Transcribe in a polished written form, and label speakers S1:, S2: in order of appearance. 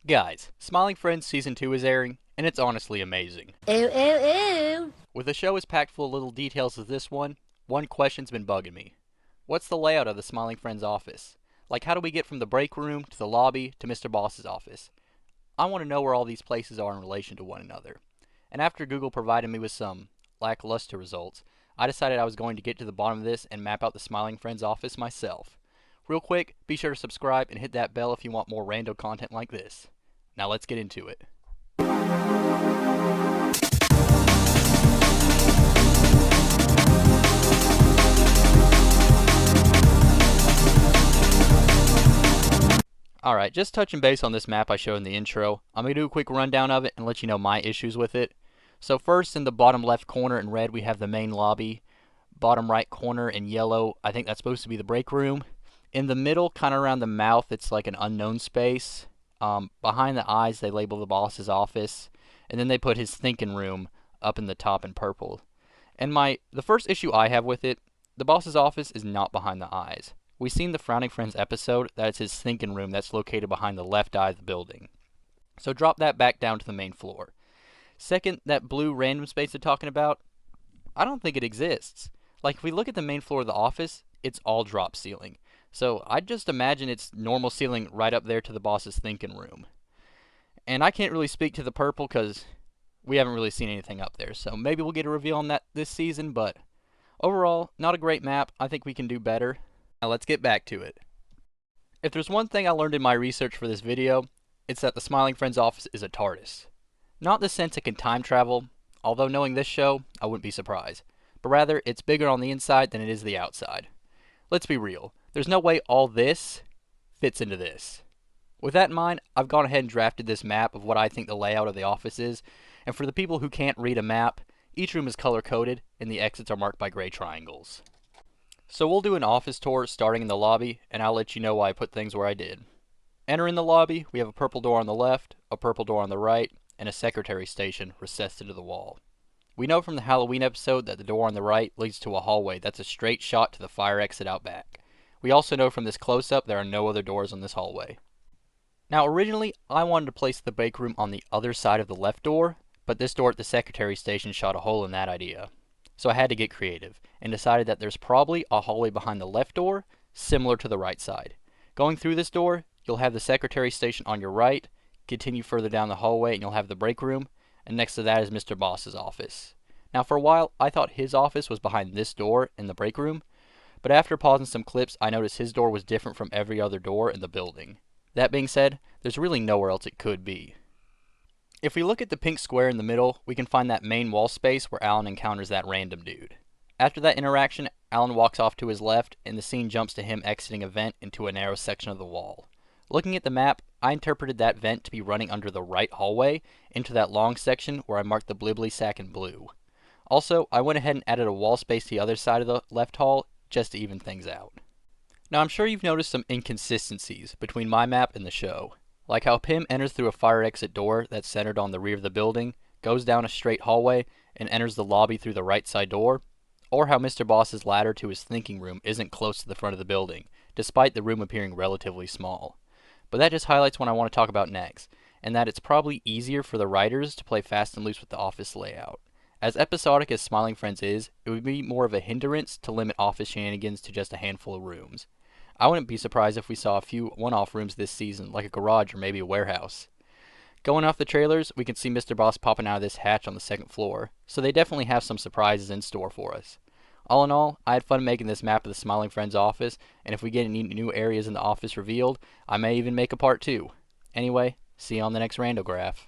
S1: Guys, Smiling Friends Season 2 is airing, and it's honestly amazing.
S2: Ew, ew, ew.
S1: With a show as packed full of little details as this one question's been bugging me. What's the layout of the Smiling Friends office? Like, how do we get from the break room to the lobby to Mr. Boss's office? I want to know where all these places are in relation to one another. And after Google provided me with some lackluster results, I decided I was going to get to the bottom of this and map out the Smiling Friends office myself. Real quick, be sure to subscribe and hit that bell if you want more rando content like this. Now let's get into it. Alright, just touching base on this map I showed in the intro, I'm going to do a quick rundown of it and let you know my issues with it. So first, in the bottom left corner in red we have the main lobby. Bottom right corner in yellow, I think that's supposed to be the break room. In the middle, kind of around the mouth, it's like an unknown space. Behind the eyes they label the boss's office. And then they put his thinking room up in the top in purple. And the first issue I have with it, the boss's office is not behind the eyes. We've seen the Frowning Friends episode that it's his thinking room that's located behind the left eye of the building. So drop that back down to the main floor. Second, that blue random space they're talking about, I don't think it exists. Like, if we look at the main floor of the office, it's all drop ceiling. So I just imagine it's normal ceiling right up there to the boss's thinking room. And I can't really speak to the purple because we haven't really seen anything up there. So maybe we'll get a reveal on that this season, but overall, not a great map. I think we can do better. Now let's get back to it. If there's one thing I learned in my research for this video, it's that the Smiling Friends office is a TARDIS. Not in the sense it can time travel, although knowing this show, I wouldn't be surprised. But rather, it's bigger on the inside than it is the outside. Let's be real, there's no way all this fits into this. With that in mind, I've gone ahead and drafted this map of what I think the layout of the office is, and for the people who can't read a map, each room is color coded and the exits are marked by gray triangles. So we'll do an office tour starting in the lobby, and I'll let you know why I put things where I did. Entering the lobby, we have a purple door on the left, a purple door on the right, and a secretary station recessed into the wall. We know from the Halloween episode that the door on the right leads to a hallway that's a straight shot to the fire exit out back. We also know from this close-up there are no other doors on this hallway. Now originally, I wanted to place the break room on the other side of the left door, but this door at the secretary station shot a hole in that idea. So I had to get creative, and decided that there's probably a hallway behind the left door, similar to the right side. Going through this door, you'll have the secretary station on your right, continue further down the hallway and you'll have the break room, and next to that is Mr. Boss's office. Now for a while, I thought his office was behind this door in the break room, but after pausing some clips, I noticed his door was different from every other door in the building. That being said, there's really nowhere else it could be. If we look at the pink square in the middle, we can find that main wall space where Alan encounters that random dude. After that interaction, Alan walks off to his left, and the scene jumps to him exiting a vent into a narrow section of the wall. Looking at the map, I interpreted that vent to be running under the right hallway into that long section where I marked the blibbly sack in blue. Also, I went ahead and added a wall space to the other side of the left hall just to even things out. Now I'm sure you've noticed some inconsistencies between my map and the show. Like how Pym enters through a fire exit door that's centered on the rear of the building, goes down a straight hallway, and enters the lobby through the right side door, or how Mr. Boss's ladder to his thinking room isn't close to the front of the building, despite the room appearing relatively small. But that just highlights what I want to talk about next, and that it's probably easier for the writers to play fast and loose with the office layout. As episodic as Smiling Friends is, it would be more of a hindrance to limit office shenanigans to just a handful of rooms. I wouldn't be surprised if we saw a few one-off rooms this season, like a garage or maybe a warehouse. Going off the trailers, we can see Mr. Boss popping out of this hatch on the second floor, so they definitely have some surprises in store for us. All in all, I had fun making this map of the Smiling Friends office, and if we get any new areas in the office revealed, I may even make a part 2. Anyway, see you on the next Randograph.